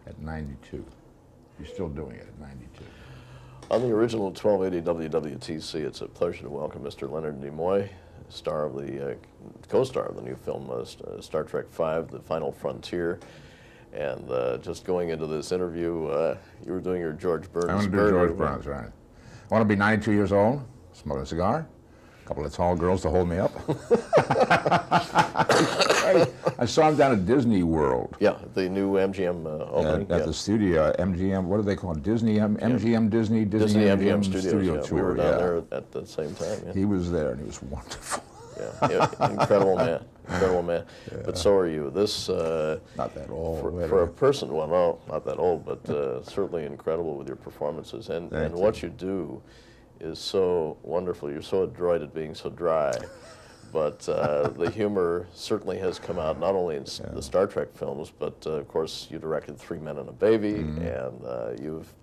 At 92. You're still doing it at 92. On the original 1280 WWTC, it's a pleasure to welcome Mr. Leonard Nimoy, star of the co-star of the new film Star Trek V: The Final Frontier. And just going into this interview, you were doing your George Burns. I want to do George Burns, right. I want to be 92 years old, smoking a cigar, a couple of tall girls to hold me up. I saw him down at Disney World. Yeah, the new MGM opening. At the studio, MGM, what do they call it? MGM Disney MGM Studios Tour. We were down there at the same time. Yeah. He was there, and he was wonderful. Yeah, incredible man, incredible man. Yeah. But so are you. This not that old for a person. Well, no, not that old, but certainly incredible with your performances and what you do is so wonderful. You're so adroit at being so dry, but the humor certainly has come out not only in the Star Trek films, but of course you directed 3 Men and a Baby, and you've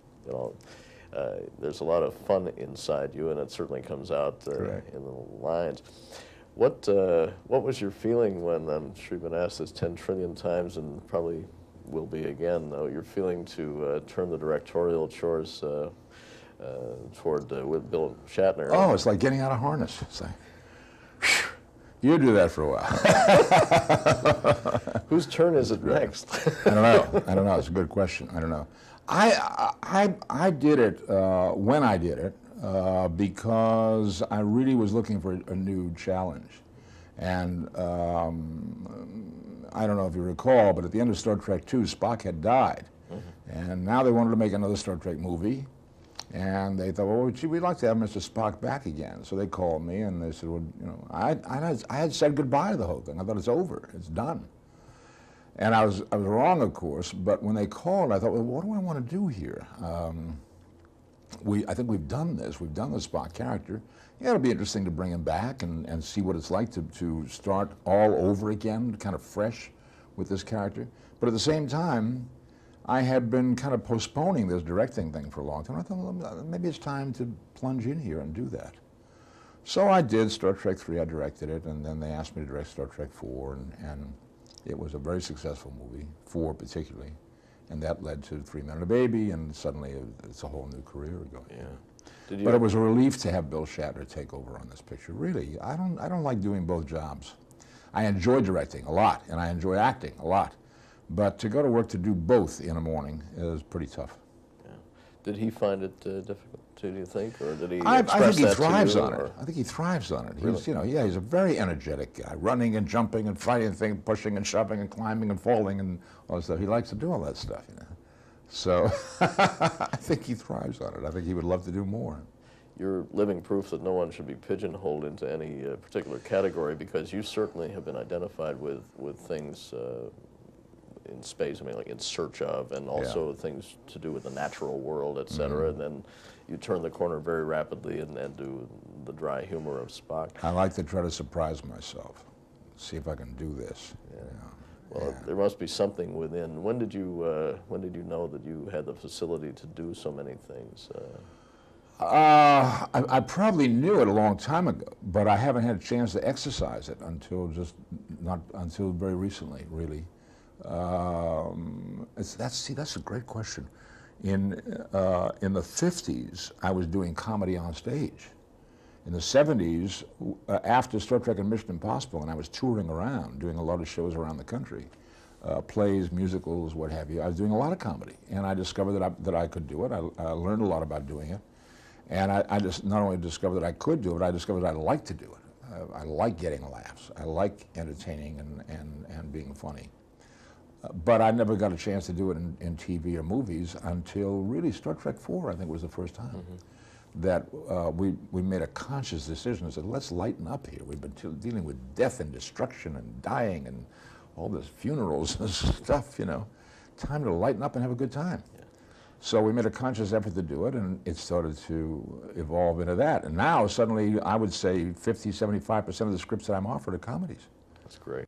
there's a lot of fun inside you, and it certainly comes out in the lines. What was your feeling when, I'm sure you've been asked this 10 trillion times and probably will be again, though, your feeling to turn the directorial chores toward with Bill Shatner? Oh, it's like getting out of harness. It's like, whew, you do that for a while. Whose turn is it next? I don't know. It's a good question. I don't know. I did it when I did it. Because I really was looking for a new challenge. And I don't know if you recall, but at the end of Star Trek II, Spock had died. And now they wanted to make another Star Trek movie. And they thought, well, gee, we'd like to have Mr. Spock back again. So they called me and they said, well, you know, I had said goodbye to the whole thing. I thought it's over, it's done. And I was wrong, of course, but when they called, I thought, well, what do I want to do here? I think we've done this. We've done the Spock character. Yeah, it'll be interesting to bring him back and see what it's like to start all over again, kind of fresh with this character. But at the same time, I had been kind of postponing this directing thing for a long time. I thought, well, maybe it's time to plunge in here and do that. So I did Star Trek III. I directed it, and then they asked me to direct Star Trek IV, and it was a very successful movie, 4 particularly. And that led to 3 Men and a Baby, and suddenly it's a whole new career going. Yeah. But it was a relief to have Bill Shatner take over on this picture. Really, I don't like doing both jobs. I enjoy directing a lot, and I enjoy acting a lot. But to go to work to do both in a morning is pretty tough. Yeah. Did he find it difficult too, do you think, or did he I think he thrives on it. I think he thrives on it. Really? He's, you know, yeah, he's a very energetic guy, running and jumping and fighting things, pushing and shoving and climbing and falling and all that stuff. He likes to do all that stuff, you know. So I think he thrives on it. I think he would love to do more. You're living proof that no one should be pigeonholed into any particular category, because you certainly have been identified with things in space, I mean, like In Search Of, and also things to do with the natural world, et cetera. And then you turn the corner very rapidly and do the dry humor of Spock. I like to try to surprise myself, see if I can do this. Yeah. You know. Well, there must be something within. When did you know that you had the facility to do so many things? I probably knew it a long time ago, but I haven't had a chance to exercise it until until very recently, really. That's a great question. In the 50s, I was doing comedy on stage. In the 70s, after Star Trek and Mission Impossible, and I was touring around, doing a lot of shows around the country, plays, musicals, what have you, I was doing a lot of comedy. And I discovered that I could do it. I learned a lot about doing it. And I just not only discovered that I could do it, I discovered that I liked to do it. I like getting laughs. I like entertaining and being funny. But I never got a chance to do it in TV or movies until really Star Trek IV, I think, was the first time that we made a conscious decision and said, let's lighten up here. We've been dealing with death and destruction and dying and all this funerals and stuff, you know. Time to lighten up and have a good time. Yeah. So we made a conscious effort to do it, and it started to evolve into that. And now, suddenly, I would say 50, 75% of the scripts that I'm offered are comedies. That's great.